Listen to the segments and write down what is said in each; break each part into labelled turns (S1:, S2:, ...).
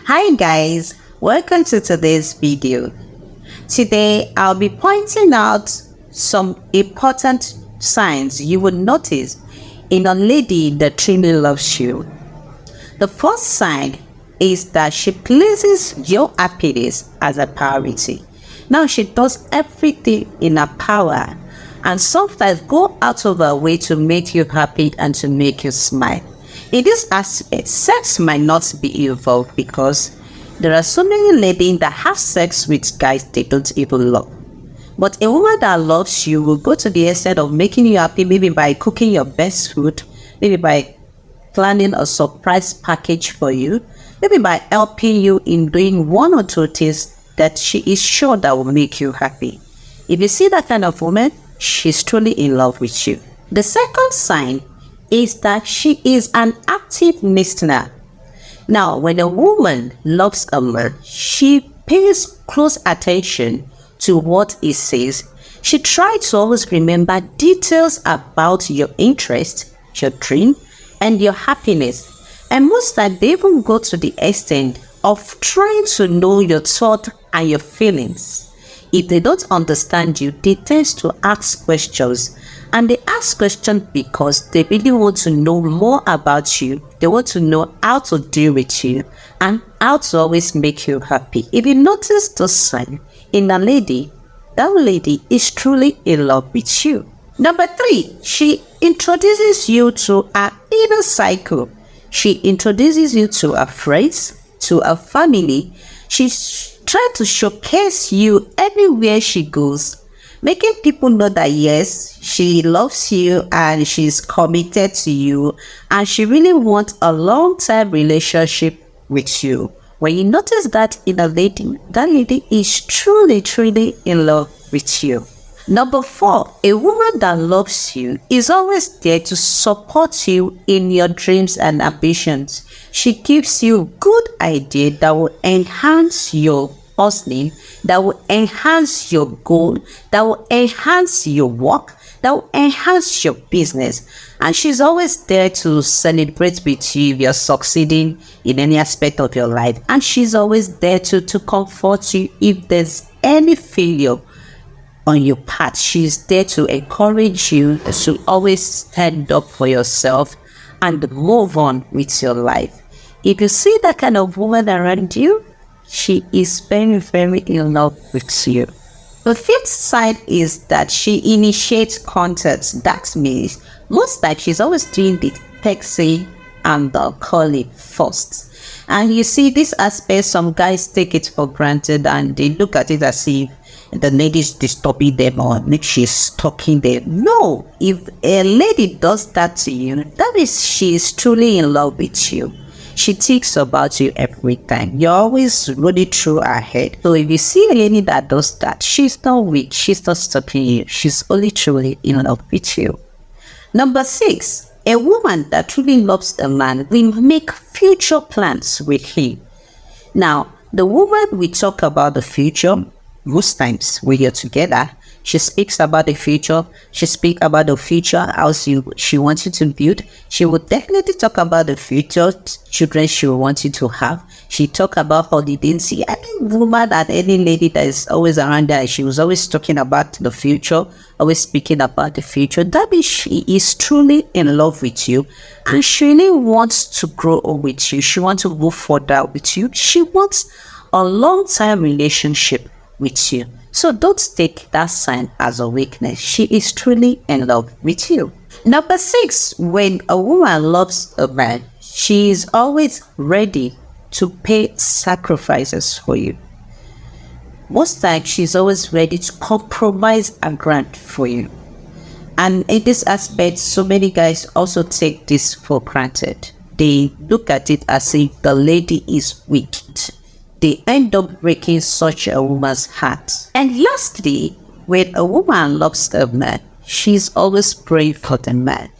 S1: Hi guys, welcome to today's video. Today I'll be pointing out some important signs you will notice in a lady that truly loves you. The first sign is that she places your happiness as a priority. Now she does everything in her power and sometimes go out of her way to make you happy and to make you smile. In this aspect, sex might not be involved because there are so many ladies that have sex with guys they don't even love. But a woman that loves you will go to the extent of making you happy, maybe by cooking your best food, maybe by planning a surprise package for you, maybe by helping you in doing one or two things that she is sure that will make you happy. If you see that kind of woman, she's truly in love with you. The second sign is that she is an active listener. Now, when a woman loves a man, she pays close attention to what he says. She tries to always remember details about your interest, your dream, and your happiness. And most times, they even go to the extent of trying to know your thought and your feelings. If they don't understand you, they tend to ask questions. And they ask questions because they really want to know more about you. They want to know how to deal with you and how to always make you happy. If you notice this sign in a lady, that lady is truly in love with you. Number 3, she introduces you to her inner cycle. She introduces you to her friends, to her family. She's trying to showcase you everywhere she goes, making people know that yes, she loves you and she's committed to you and she really wants a long-term relationship with you. When you notice that in a lady, that lady is truly in love with you. Number 4, a woman that loves you is always there to support you in your dreams and ambitions. She gives you good ideas that will enhance your hustling, that will enhance your goal, that will enhance your work, that will enhance your business. And she's always there to celebrate with you if you're succeeding in any aspect of your life. And she's always there to comfort you if there's any failure on your path. She's there to encourage you to always stand up for yourself and move on with your life. If you see that kind of woman around you, she is very in love with you. The 5th sign is that she initiates contact. That means most times she's always doing the texting and the calling first. And you see this aspect, some guys take it for granted and they look at it as if the lady's disturbing them or maybe she's stalking them. No, if a lady does that to you, that is she is truly in love with you. She thinks about you every time. You're always running through her head. So if you see a lady that does that, she's not weak. She's not stalking you. She's only truly in love with you. Number 6, a woman that truly loves a man will make future plans with him. Now, the woman we talk about the future, most times when you're together, she speaks about the future. She speaks about the future house she wants you to build. She will definitely talk about the future children she will want you to have. She talk about holidays. See, any woman and any lady that is always around there, she was always talking about the future, always speaking about the future. That means she is truly in love with you and she really wants to grow up with you. She wants to move further with you. She wants a long-term relationship with you. So don't take that sign as a weakness. She is truly in love with you. Number 6, when a woman loves a man, she is always ready to pay sacrifices for you. Most times, she's always ready to compromise and grant for you. And in this aspect, so many guys also take this for granted. They look at it as if the lady is weak. They end up breaking such a woman's heart. And lastly, when a woman loves a man, she's always praying for the man.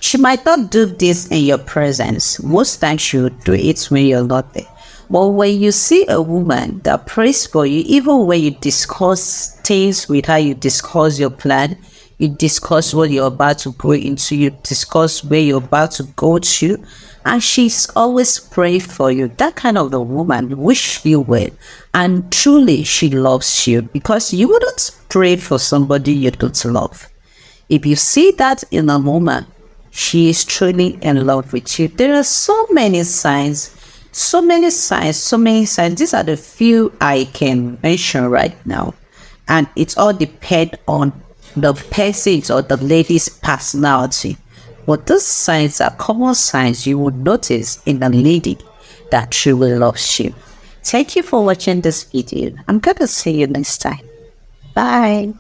S1: She might not do this in your presence. Most times she will do it when you're not there. But when you see a woman that prays for you, even when you discuss things with her, you discuss your plan, you discuss what you're about to go into, you discuss where you're about to go to, and she's always praying for you. That kind of a woman wish you well, and truly she loves you, because you wouldn't pray for somebody you don't love. If you see that in a woman, she is truly in love with you. There are so many signs, so many signs, so many signs. These are the few I can mention right now. And it all depends on the person's or the lady's personality. But those signs are common signs you would notice in a lady that truly loves you. Thank you for watching this video. I'm going to see you next time. Bye.